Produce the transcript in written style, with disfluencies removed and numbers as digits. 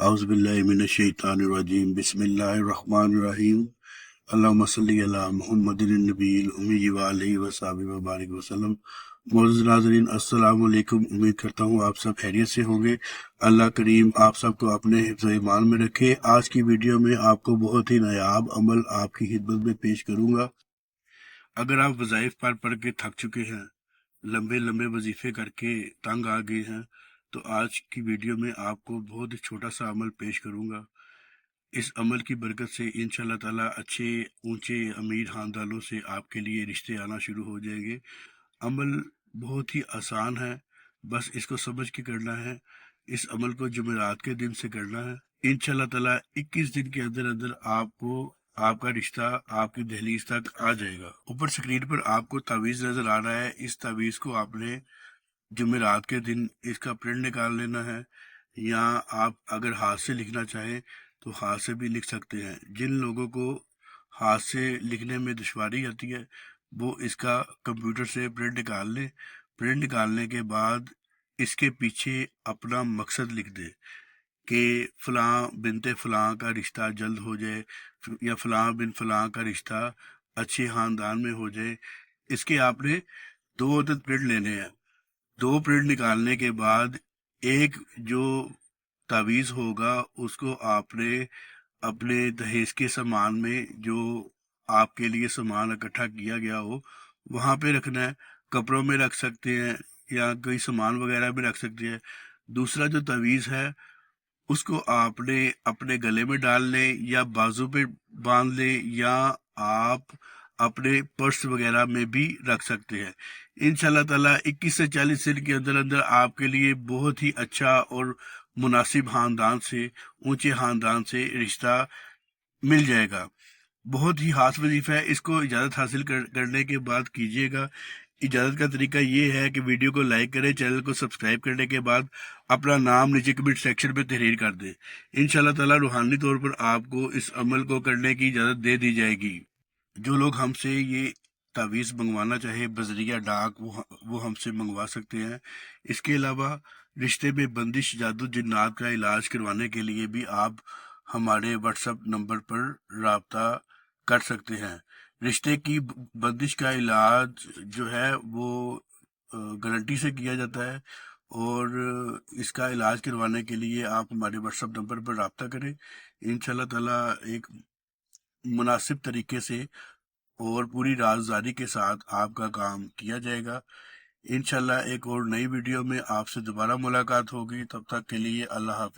اعوذ باللہ من الشیطان الرجیم بسم اللہ الرحمن الرحیم اللہم صلی علی محمد النبی الامی وآلہ وصحبہ وبارک وسلم۔ معزز ناظرین السلام علیکم، امید کرتا ہوں آپ سب خیریت سے ہوں گے۔ اللہ کریم آپ سب کو اپنے حفظ و ایمان میں رکھے۔ آج کی ویڈیو میں آپ کو بہت ہی نایاب عمل آپ کی خدمت میں پیش کروں گا۔ اگر آپ وظائف پڑھ کے تھک چکے ہیں، لمبے لمبے وظیفے کر کے تنگ آ گئے ہیں، تو آج کی ویڈیو میں آپ کو بہت ہی چھوٹا سا عمل پیش کروں گا۔ اس عمل کی برکت سے انشاءاللہ تعالیٰ اچھے اونچے امیر خاندانوں سے آپ کے لیے رشتے آنا شروع ہو جائیں گے۔ عمل بہت ہی آسان ہے، بس اس کو سمجھ کے کرنا ہے۔ اس عمل کو جمعرات کے دن سے کرنا ہے۔ انشاءاللہ تعالیٰ 21 دن کے اندر اندر آپ کا رشتہ آپ کی دہلیز تک آ جائے گا۔ اوپر سکرین پر آپ کو تعویذ نظر آ رہا ہے۔ اس تعویذ کو آپ نے جمعرات کے دن اس کا پرنٹ نکال لینا ہے، یا آپ اگر ہاتھ سے لکھنا چاہیں تو ہاتھ سے بھی لکھ سکتے ہیں۔ جن لوگوں کو ہاتھ سے لکھنے میں دشواری آتی ہے وہ اس کا کمپیوٹر سے پرنٹ نکال لیں۔ پرنٹ نکالنے کے بعد اس کے پیچھے اپنا مقصد لکھ دیں کہ فلاں بنت فلاں کا رشتہ جلد ہو جائے، یا فلاں بن فلاں کا رشتہ اچھے خاندان میں ہو جائے۔ اس کے آپ نے 2 عدد پرنٹ لینے ہیں۔ 2 پرنٹ نکالنے کے بعد ایک جو تعویذ ہوگا اس کو آپ نے اپنے دہیز کے سامان میں، جو آپ کے لیے سامان اکٹھا کیا گیا ہو، وہاں پہ رکھنا ہے۔ کپڑوں میں رکھ سکتے ہیں یا کوئی سامان وغیرہ میں رکھ سکتے ہیں۔ دوسرا جو تعویذ ہے اس کو آپ نے اپنے گلے میں ڈال لیں، یا بازو پہ باندھ لیں، یا آپ اپنے پرس وغیرہ میں بھی رکھ سکتے ہیں۔ انشاءاللہ تعالیٰ 21 سے 40 دن کے اندر اندر آپ کے لیے بہت ہی اچھا اور مناسب خاندان سے، اونچے خاندان سے رشتہ مل جائے گا۔ بہت ہی خاص وظیفہ ہے، اس کو اجازت حاصل کرنے کے بعد کیجیے گا۔ اجازت کا طریقہ یہ ہے کہ ویڈیو کو لائک کریں، چینل کو سبسکرائب کرنے کے بعد اپنا نام نیچے کمنٹ سیکشن میں تحریر کر دیں۔ انشاءاللہ تعالیٰ روحانی طور پر آپ کو اس عمل کو کرنے کی اجازت دے دی جائے گی۔ جو لوگ ہم سے یہ تعویذ منگوانا چاہے بذریعہ ڈاک، وہ ہم سے منگوا سکتے ہیں۔ اس کے علاوہ رشتے میں بندش، جادو، جنات کا علاج کروانے کے لیے بھی آپ ہمارے واٹس ایپ نمبر پر رابطہ کر سکتے ہیں۔ رشتے کی بندش کا علاج جو ہے وہ گارنٹی سے کیا جاتا ہے، اور اس کا علاج کروانے کے لیے آپ ہمارے واٹس ایپ نمبر پر رابطہ کریں۔ انشاءاللہ تعالیٰ ایک مناسب طریقے سے اور پوری رازداری کے ساتھ آپ کا کام کیا جائے گا۔ انشاءاللہ ایک اور نئی ویڈیو میں آپ سے دوبارہ ملاقات ہوگی، تب تک کے لیے اللہ حافظ۔